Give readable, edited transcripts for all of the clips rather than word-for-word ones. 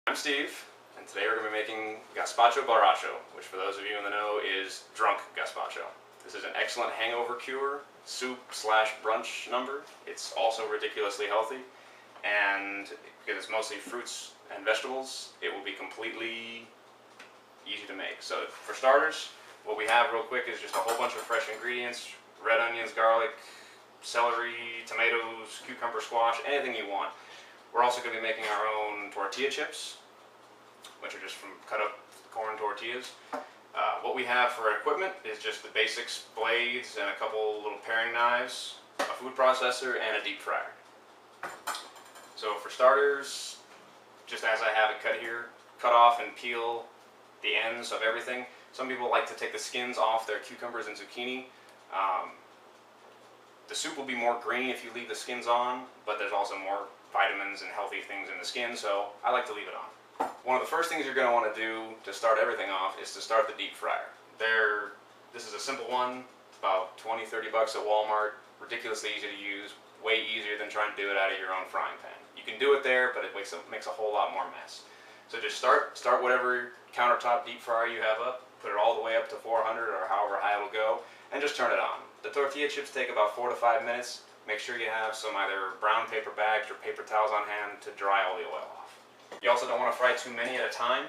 I'm Steve, and today we're going to be making Gazpacho Borroacho, which for those of you in the know is drunk gazpacho. This is an excellent hangover cure, soup slash brunch number. It's also ridiculously healthy, and because it's mostly fruits and vegetables, it will be completely easy to make. So for starters, what we have real quick is just a whole bunch of fresh ingredients: red onions, garlic, celery, tomatoes, cucumber, squash, anything you want. We're also going to be making our own tortilla chips, which are just from cut up corn tortillas. What we have for equipment is just the basics: blades and a couple little paring knives, a food processor, and a deep fryer. So for starters, just as I have it cut here, cut off and peel the ends of everything. Some people like to take the skins off their cucumbers and zucchini. The soup will be more green if you leave the skins on, but there's also more vitamins and healthy things in the skin, so I like to leave it on. One of the first things you're going to want to do to start everything off is to start the deep fryer. This is a simple one. It's about 20-30 bucks at Walmart. Ridiculously easy to use. Way easier than trying to do it out of your own frying pan. You can do it there, but it makes a whole lot more mess. So just start whatever countertop deep fryer you have up. Put it all the way up to 400 or however high it'll go, and just turn it on. The tortilla chips take about 4 to 5 minutes. Make sure you have some either brown paper bags or paper towels on hand to dry all the oil off. You also don't want to fry too many at a time.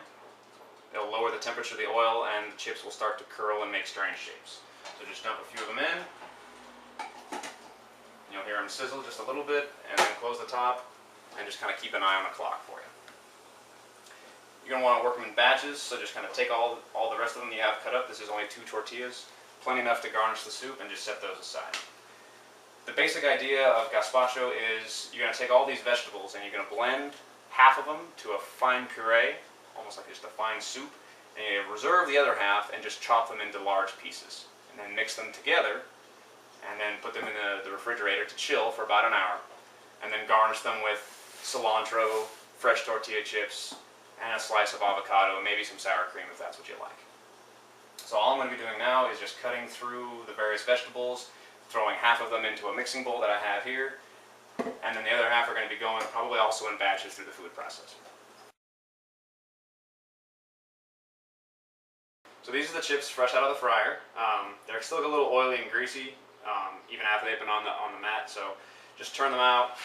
It'll lower the temperature of the oil and the chips will start to curl and make strange shapes. So just dump a few of them in. You'll hear them sizzle just a little bit, and then close the top and just kind of keep an eye on the clock for you. You're going to want to work them in batches, so just kind of take all the rest of them you have cut up. This is only 2 tortillas, plenty enough to garnish the soup, and just set those aside. The basic idea of gazpacho is you're going to take all these vegetables and you're going to blend half of them to a fine puree, almost like just a fine soup, and you reserve the other half and just chop them into large pieces, and then mix them together, and then put them in the refrigerator to chill for about an hour, and then garnish them with cilantro, fresh tortilla chips, and a slice of avocado, and maybe some sour cream if that's what you like. So all I'm going to be doing now is just cutting through the various vegetables, throwing half of them into a mixing bowl that I have here, and then the other half are going to be going probably also in batches through the food processor. So these are the chips fresh out of the fryer. They're still a little oily and greasy, even after they've been on the mat, so just turn them out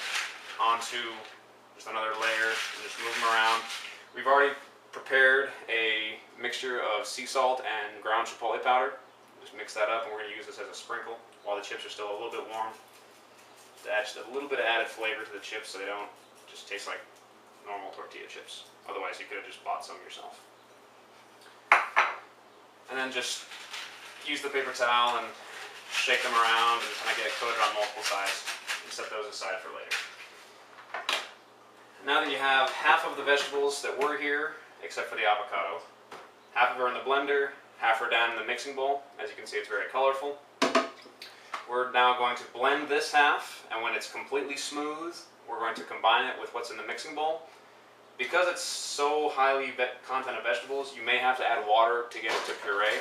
onto just another layer and just move them around. We've already prepared a mixture of sea salt and ground chipotle powder. Just mix that up, and we're going to use this as a sprinkle while the chips are still a little bit warm, to add just a little bit of added flavor to the chips so they don't just taste like normal tortilla chips. Otherwise you could have just bought some yourself. And then just use the paper towel and shake them around and kind of get it coated on multiple sides, and set those aside for later. Now that you have half of the vegetables that were here, except for the avocado, half of it are in the blender, half are down in the mixing bowl. As you can see, it's very colorful. We're now going to blend this half, and when it's completely smooth, we're going to combine it with what's in the mixing bowl. Because it's so highly content of vegetables, you may have to add water to get it to puree,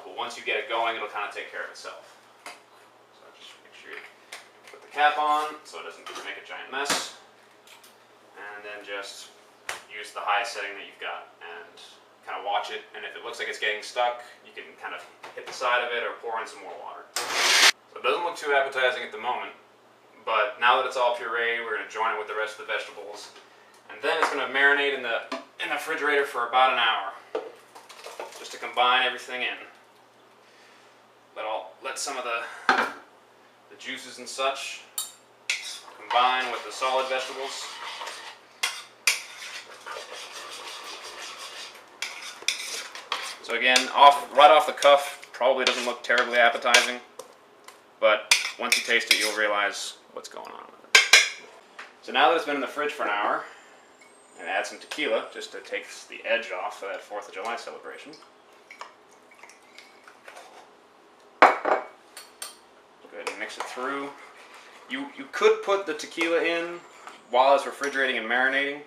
but once you get it going, it'll kind of take care of itself. So just make sure you put the cap on so it doesn't make a giant mess, and then just use the highest setting that you've got and kind of watch it, and if it looks like it's getting stuck, you can kind of hit the side of it or pour in some more water. So it doesn't look too appetizing at the moment, but now that it's all pureed, we're going to join it with the rest of the vegetables, and then it's going to marinate in the refrigerator for about an hour, just to combine everything in. Let some of the juices and such combine with the solid vegetables. So again, right off the cuff, probably doesn't look terribly appetizing, but once you taste it, you'll realize what's going on with it. So now that it's been in the fridge for an hour, I'm going to add some tequila just to take the edge off for that 4th of July celebration. Go ahead and mix it through. You could put the tequila in while it's refrigerating and marinating.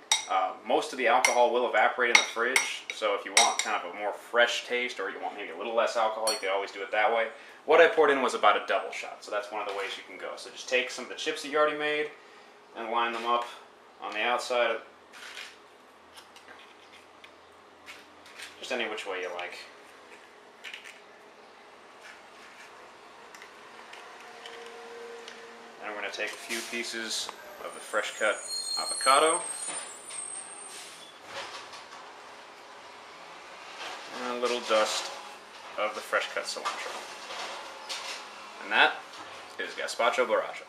Most of the alcohol will evaporate in the fridge, so if you want kind of a more fresh taste, or you want maybe a little less alcohol, you could always do it that way. What I poured in was about a double shot, so that's one of the ways you can go. So just take some of the chips that you already made and line them up on the outside just any which way you like. And we're going to take a few pieces of the fresh cut avocado and a little dust of the fresh cut cilantro. And that is Gazpacho Borracho.